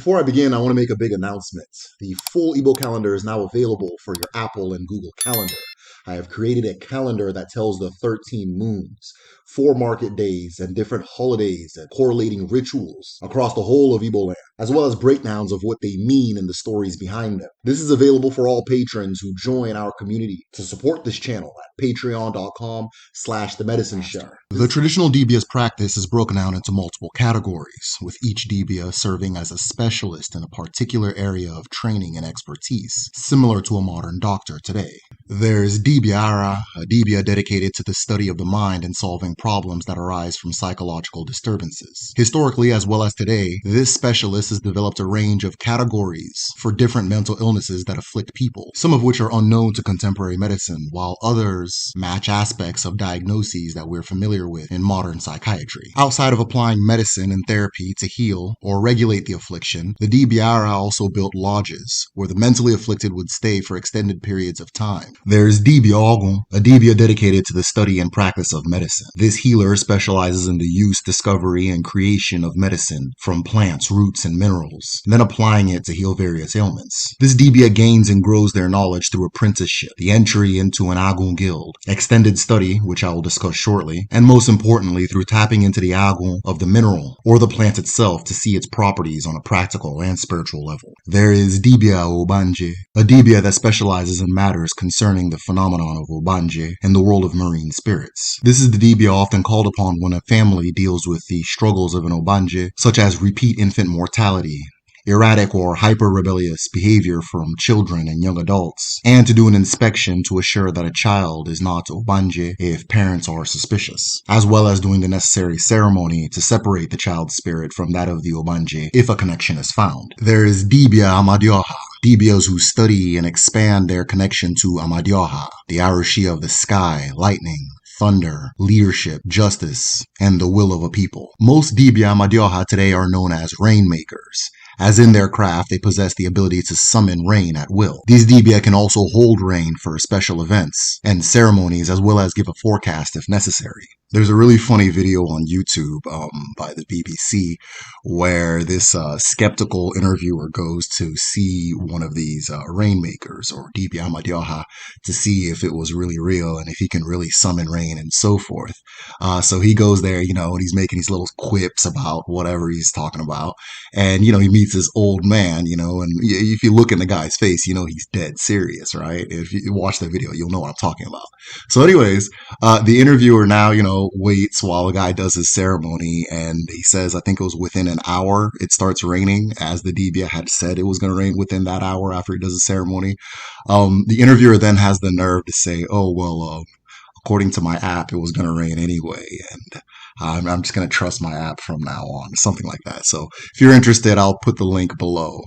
Before I begin, I want to make a big announcement. The full Igbo calendar is now available for your Apple and Google Calendar. I have created a calendar that tells the 13 moons, 4 market days, and different holidays and correlating rituals across the whole of Igbo land, as well as breakdowns of what they mean and the stories behind them. This is available for all patrons who join our community to support this channel at patreon.com/Themedicineshell. The traditional Dibia's practice is broken down into multiple categories, with each Dibia serving as a specialist in a particular area of training and expertise, similar to a modern doctor today. There's Dibia Ara, a Dibia dedicated to the study of the mind and solving problems that arise from psychological disturbances. Historically, as well as today, this specialist has developed a range of categories for different mental illnesses that afflict people, some of which are unknown to contemporary medicine, while others match aspects of diagnoses that we're familiar with in modern psychiatry. Outside of applying medicine and therapy to heal or regulate the affliction, the Dibia Ara also built lodges where the mentally afflicted would stay for extended periods of time. There's Dibia Ogun, a Dibia dedicated to the study and practice of medicine. This healer specializes in the use, discovery, and creation of medicine from plants, roots, and minerals, then applying it to heal various ailments. This Dibia gains and grows their knowledge through apprenticeship, the entry into an Agun guild, extended study, which I will discuss shortly, and most importantly, through tapping into the Agun of the mineral or the plant itself to see its properties on a practical and spiritual level. There is Dibia Obanje, a Dibia that specializes in matters concerning the phenomenon of Obanje and the world of marine spirits. This is the Dibia often called upon when a family deals with the struggles of an Obanje, such as repeat infant mortality, erratic or hyper-rebellious behavior from children and young adults, and to do an inspection to assure that a child is not Obanje if parents are suspicious, as well as doing the necessary ceremony to separate the child's spirit from that of the Obanje if a connection is found. There is Dibia Amadioha, Dibias who study and expand their connection to Amadioha, the Arushi of the sky, lightning, thunder, leadership, justice, and the will of a people. Most Dibia Amadioha today are known as rainmakers, as in their craft they possess the ability to summon rain at will. These Dibia can also hold rain for special events and ceremonies, as well as give a forecast if necessary. There's a really funny video on YouTube by the BBC where this skeptical interviewer goes to see one of these rainmakers or Dibia Amadioha to see if it was really real and if he can really summon rain and so forth. So he goes there, and he's making these little quips about whatever he's talking about. And, he meets this old man, and if you look in the guy's face, he's dead serious, right? If you watch the video, you'll know what I'm talking about. So anyways, the interviewer now, waits while the guy does his ceremony, and he says, I think it was within an hour it starts raining, as the Dibia had said it was going to rain within that hour after he does his ceremony. The interviewer then has the nerve to say, according to my app, it was going to rain anyway, and I'm just going to trust my app from now on, something like that. So if you're interested, I'll put the link below.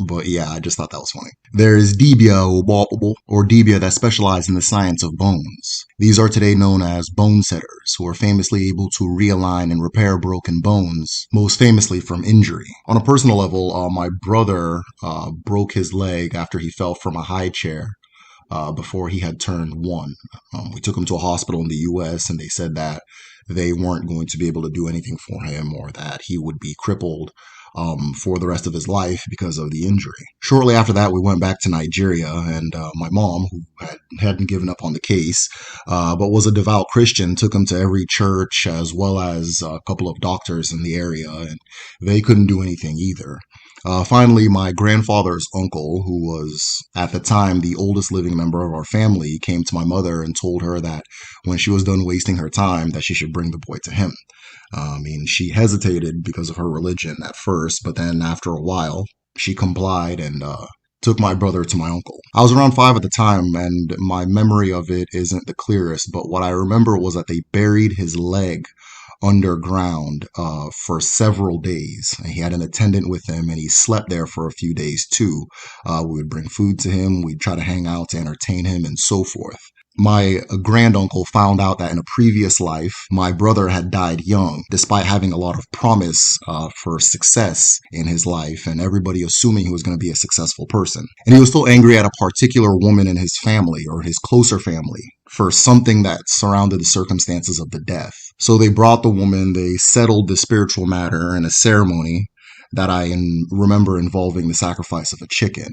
But yeah, I just thought that was funny. There's Dibia Obopable, or Dibia that specialize in the science of bones. These are today known as bone setters, who are famously able to realign and repair broken bones, most famously from injury. On a personal level, my brother broke his leg after he fell from a high chair before he had turned 1. We took him to a hospital in the US, and they said that they weren't going to be able to do anything for him, or that he would be crippled for the rest of his life because of the injury. Shortly after that, we went back to Nigeria, and my mom, who hadn't given up on the case, but was a devout Christian, took him to every church as well as a couple of doctors in the area, and they couldn't do anything either. Finally, my grandfather's uncle, who was at the time the oldest living member of our family, came to my mother and told her that when she was done wasting her time, that she should bring the boy to him. She hesitated because of her religion at first, but then after a while, she complied and took my brother to my uncle. I was around 5 at the time, and my memory of it isn't the clearest, but what I remember was that they buried his leg underground for several days. He had an attendant with him, and he slept there for a few days too. We would bring food to him, we'd try to hang out to entertain him, and so forth. My granduncle found out that in a previous life, my brother had died young, despite having a lot of promise for success in his life, and everybody assuming he was going to be a successful person. And he was still angry at a particular woman in his family, or his closer family, for something that surrounded the circumstances of the death. So they brought the woman, they settled the spiritual matter in a ceremony. that I remember involving the sacrifice of a chicken.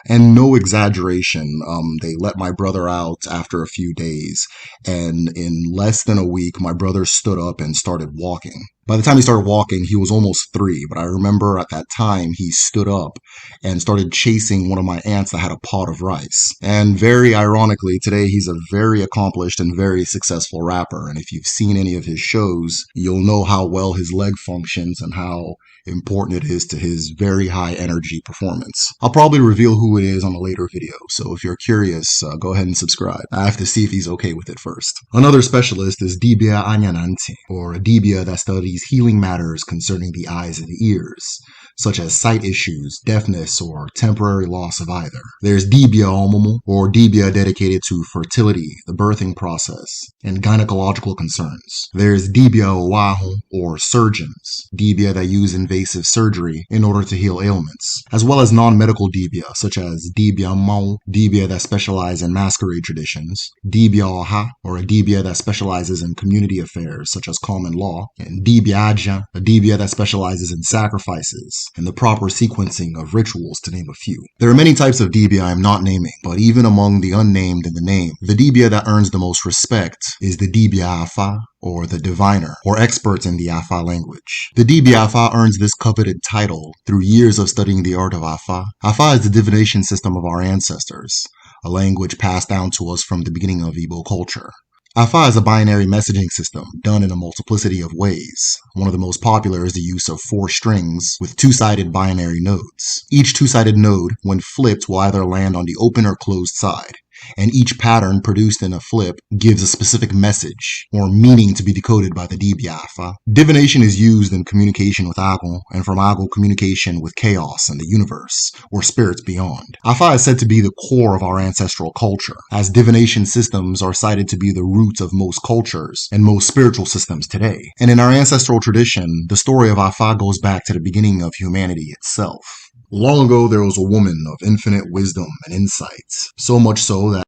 And no exaggeration, they let my brother out after a few days, and in less than a week, my brother stood up and started walking. By the time he started walking, he was almost 3, but I remember at that time he stood up and started chasing one of my aunts that had a pot of rice. And very ironically, today he's a very accomplished and very successful rapper. And if you've seen any of his shows, you'll know how well his leg functions and how important it is to his very high energy performance. I'll probably reveal who it is on a later video, so if you're curious, go ahead and subscribe. I have to see if he's okay with it first. Another specialist is Dibia Explained, or a Dibia that studies healing matters concerning the eyes and the ears, such as sight issues, deafness, or temporary loss of either. There's Dibia Omomo, or Dibia dedicated to fertility, the birthing process, and gynecological concerns. There's Dibia Owahu, or surgeons, Dibia that use invasive surgery in order to heal ailments, as well as non-medical Dibia, such as Dibia Mau, Dibia that specialize in masquerade traditions, Dibia Oha, or a Dibia that specializes in community affairs, such as common law, and Dibia Aja, a Dibia that specializes in sacrifices and the proper sequencing of rituals, to name a few. There are many types of Dibia I'm not naming, but even among the unnamed in the name, the Dibia that earns the most respect is the Dibia Afa, or the diviner, or experts in the Afa language. The Dibia Afa earns this coveted title through years of studying the art of Afa. Afa is the divination system of our ancestors, a language passed down to us from the beginning of Igbo culture. Afa is a binary messaging system done in a multiplicity of ways. One of the most popular is the use of 4 strings with 2-sided binary nodes. Each 2-sided node, when flipped, will either land on the open or closed side, and each pattern produced in a flip gives a specific message or meaning to be decoded by the Dibia Afa. Divination is used in communication with Ago, and from Ago communication with chaos and the universe, or spirits beyond. Afa is said to be the core of our ancestral culture, as divination systems are cited to be the root of most cultures and most spiritual systems today. And in our ancestral tradition, the story of Afa goes back to the beginning of humanity itself. Long ago, there was a woman of infinite wisdom and insight, so much so that